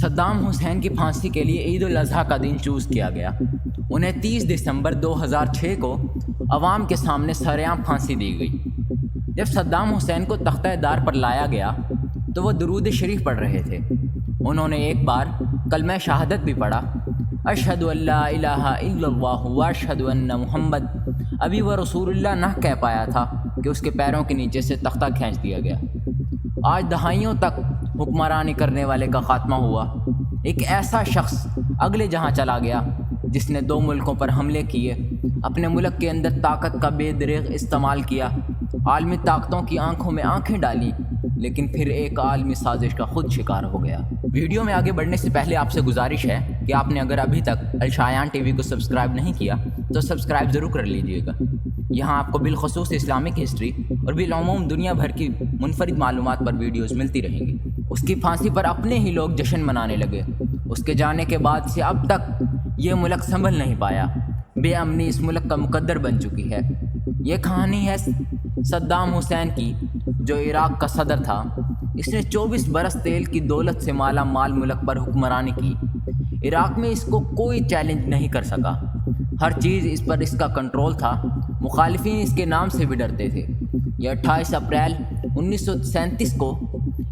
Saddam Hussein کی پھانسی کے لیے عید الاضحیٰ کا دن چوز کیا گیا۔ انہیں 30 دسمبر 2006 کو عوام کے سامنے سرعام پھانسی دی گئی۔ جب صدام حسین کو تختہ دار پر لایا گیا تو وہ درود شریف پڑھ رہے تھے۔ انہوں نے ایک بار کلمہ شہادت بھی پڑھا، اشہد ان لا الہ الا اللہ واشہد ان محمد۔ ابھی وہ رسول اللہ نہ کہہ پایا تھا کہ اس کے پیروں کے نیچے سے تختہ کھینچ دیا گیا۔ آج دہائیوں تک حکمرانی کرنے والے کا خاتمہ ہوا۔ ایک ایسا شخص اگلے جہاں چلا گیا جس نے 2 ملکوں پر حملے کیے، اپنے ملک کے اندر طاقت کا بے دریغ استعمال کیا، عالمی طاقتوں کی آنکھوں میں آنکھیں ڈالیں، لیکن پھر ایک عالمی سازش کا خود شکار ہو گیا۔ ویڈیو میں آگے بڑھنے سے پہلے آپ سے گزارش ہے کہ آپ نے اگر ابھی تک الشایان ٹی وی کو سبسکرائب نہیں کیا تو سبسکرائب ضرور کر لیجئے گا۔ یہاں آپ کو بالخصوص اسلامک ہسٹری اور بالعموم دنیا بھر کی منفرد معلومات پر ویڈیوز ملتی رہیں گی۔ اس کی پھانسی پر اپنے ہی لوگ جشن منانے لگے۔ اس کے جانے کے بعد سے اب تک یہ ملک سنبھل نہیں پایا۔ بے امنی اس ملک کا مقدر بن چکی ہے۔ یہ کہانی ہے صدام حسین کی، جو عراق کا صدر تھا۔ اس نے 24 برس تیل کی دولت سے مالا مال ملک پر حکمرانی کی۔ عراق میں اس کو کوئی چیلنج نہیں کر سکا۔ ہر چیز اس پر اس کا کنٹرول تھا۔ مخالفین اس کے نام سے بھی ڈرتے تھے۔ یہ 28 اپریل 1937 کو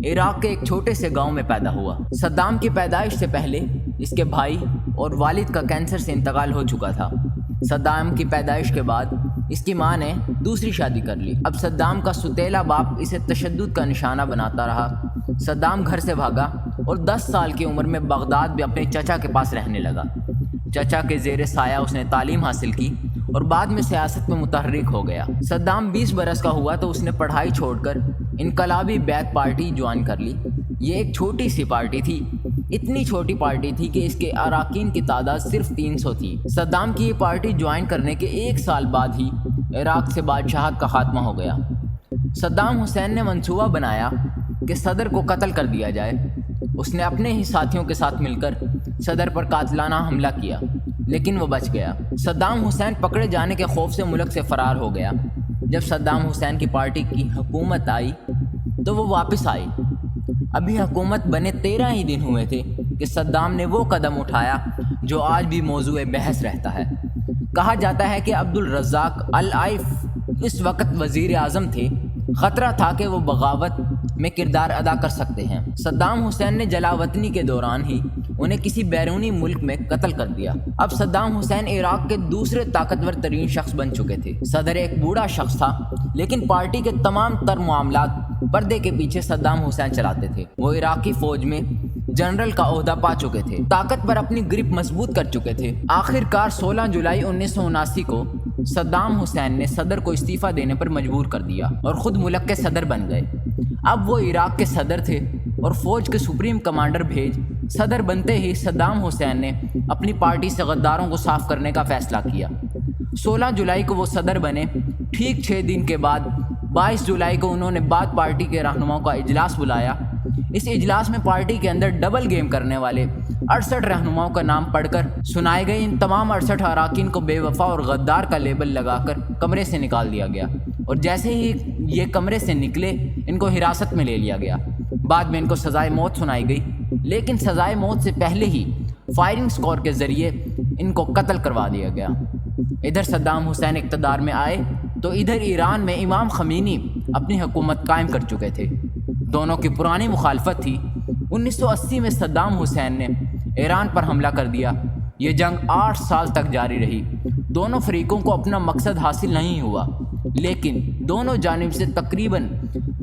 عراق کے ایک چھوٹے سے گاؤں میں پیدا ہوا۔ صدام کی پیدائش سے پہلے اس کے بھائی اور والد کا کینسر سے انتقال ہو چکا تھا۔ صدام کی پیدائش کے بعد اس کی ماں نے دوسری شادی کر لی۔ اب صدام کا ستیلا باپ اسے تشدد کا نشانہ بناتا رہا۔ صدام گھر سے بھاگا اور 10 سال کی عمر میں بغداد میں اپنے چچا کے پاس رہنے لگا۔ چچا کے زیر سایہ اس نے تعلیم حاصل کی اور بعد میں سیاست میں متحرک ہو گیا۔ صدام 20 برس کا ہوا تو اس نے پڑھائی چھوڑ کر انقلابی بیعت پارٹی جوائن کر لی۔ یہ ایک چھوٹی سی پارٹی تھی، اتنی چھوٹی پارٹی تھی کہ اس کے اراکین کی تعداد صرف 300 تھی۔ صدام کی یہ پارٹی جوائن کرنے کے 1 سال بعد ہی عراق سے بادشاہت کا خاتمہ ہو گیا۔ صدام حسین نے منصوبہ بنایا کہ صدر کو قتل کر دیا جائے۔ اس نے اپنے ہی ساتھیوں کے ساتھ مل کر صدر پر قاتلانہ حملہ کیا، لیکن وہ بچ گیا۔ صدام حسین پکڑے جانے کے خوف سے ملک سے فرار ہو گیا۔ جب صدام حسین کی پارٹی کی حکومت آئی تو وہ واپس آئی۔ ابھی حکومت بنے 13 ہی دن ہوئے تھے کہ صدام نے وہ قدم اٹھایا جو آج بھی موضوع بحث رہتا ہے۔ کہا جاتا ہے کہ عبدالرزاق العائف اس وقت وزیر اعظم تھے۔ خطرہ تھا کہ وہ بغاوت میں کردار ادا کر سکتے ہیں۔ صدام حسین نے جلاوطنی کے دوران ہی انہیں کسی بیرونی ملک میں قتل کر دیا۔ اب صدام حسین عراق کے دوسرے طاقتور ترین شخص بن چکے تھے۔ صدر ایک بوڑھا شخص تھا، لیکن پارٹی کے تمام تر معاملات پردے کے پیچھے صدام حسین چلاتے تھے۔ وہ عراقی فوج میں جنرل کا عہدہ پا چکے تھے، طاقت پر اپنی گرپ مضبوط کر چکے تھے۔ آخر کار 16 جولائی 1979 کو صدام حسین نے صدر کو استعفیٰ دینے پر مجبور کر دیا اور خود ملک کے صدر بن گئے۔ اب وہ عراق کے صدر تھے اور فوج کے سپریم کمانڈر بھیج صدر بنتے ہی صدام حسین نے اپنی پارٹی سے غداروں کو صاف کرنے کا فیصلہ کیا۔ 16 جولائی کو وہ صدر بنے۔ ٹھیک 6 دن کے بعد 22 جولائی کو انہوں نے بعد پارٹی کے رہنماؤں کا اجلاس بلایا۔ اس اجلاس میں پارٹی کے اندر ڈبل گیم کرنے والے 68 رہنماؤں کا نام پڑھ کر سنائے گئے۔ ان تمام 68 اراکین کو بے وفا اور غدار کا لیبل لگا کر کمرے سے نکال دیا گیا، اور جیسے ہی یہ کمرے سے نکلے ان کو حراست میں لے لیا گیا۔ بعد میں ان کو سزائے موت سنائی گئی، لیکن سزائے موت سے پہلے ہی فائرنگ سکور کے ذریعے ان کو قتل کروا دیا گیا۔ ادھر صدام حسین اقتدار میں آئے تو ادھر ایران میں امام خمینی اپنی حکومت قائم کر چکے تھے۔ دونوں کی پرانی مخالفت تھی۔ 1980 میں صدام حسین نے ایران پر حملہ کر دیا۔ یہ جنگ 8 سال تک جاری رہی۔ دونوں فریقوں کو اپنا مقصد حاصل نہیں ہوا، لیکن دونوں جانب سے تقریباً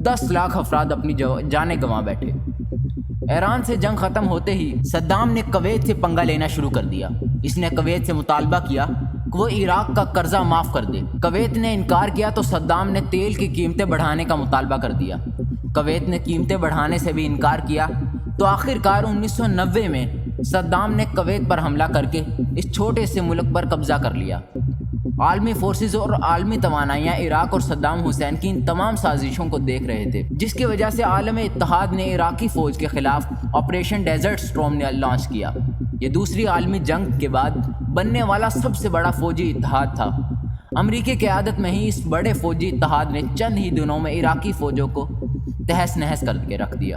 10 لاکھ افراد اپنی جانیں گنوا بیٹھے۔ ایران سے جنگ ختم ہوتے ہی صدام نے کویت سے پنگا لینا شروع کر دیا۔ اس نے کویت سے مطالبہ کیا کہ وہ عراق کا قرضہ معاف کر دے۔ کویت نے انکار کیا تو صدام نے تیل کی قیمتیں بڑھانے کا مطالبہ کر دیا۔ کویت نے قیمتیں بڑھانے سے بھی انکار کیا تو آخر کار 1990 میں صدام نے کویت پر حملہ کر کے اس چھوٹے سے ملک پر قبضہ کر لیا۔ عالمی فورسز اور عالمی توانائیاں عراق اور صدام حسین کی ان تمام سازشوں کو دیکھ رہے تھے، جس کی وجہ سے عالم اتحاد نے عراقی فوج کے خلاف آپریشن ڈیزرٹ سٹورم نے لانچ کیا۔ یہ دوسری عالمی جنگ کے بعد بننے والا سب سے بڑا فوجی اتحاد تھا۔ امریکی قیادت میں ہی اس بڑے فوجی اتحاد نے چند ہی دنوں میں عراقی فوجوں کو تہس نہس کر کے رکھ دیا۔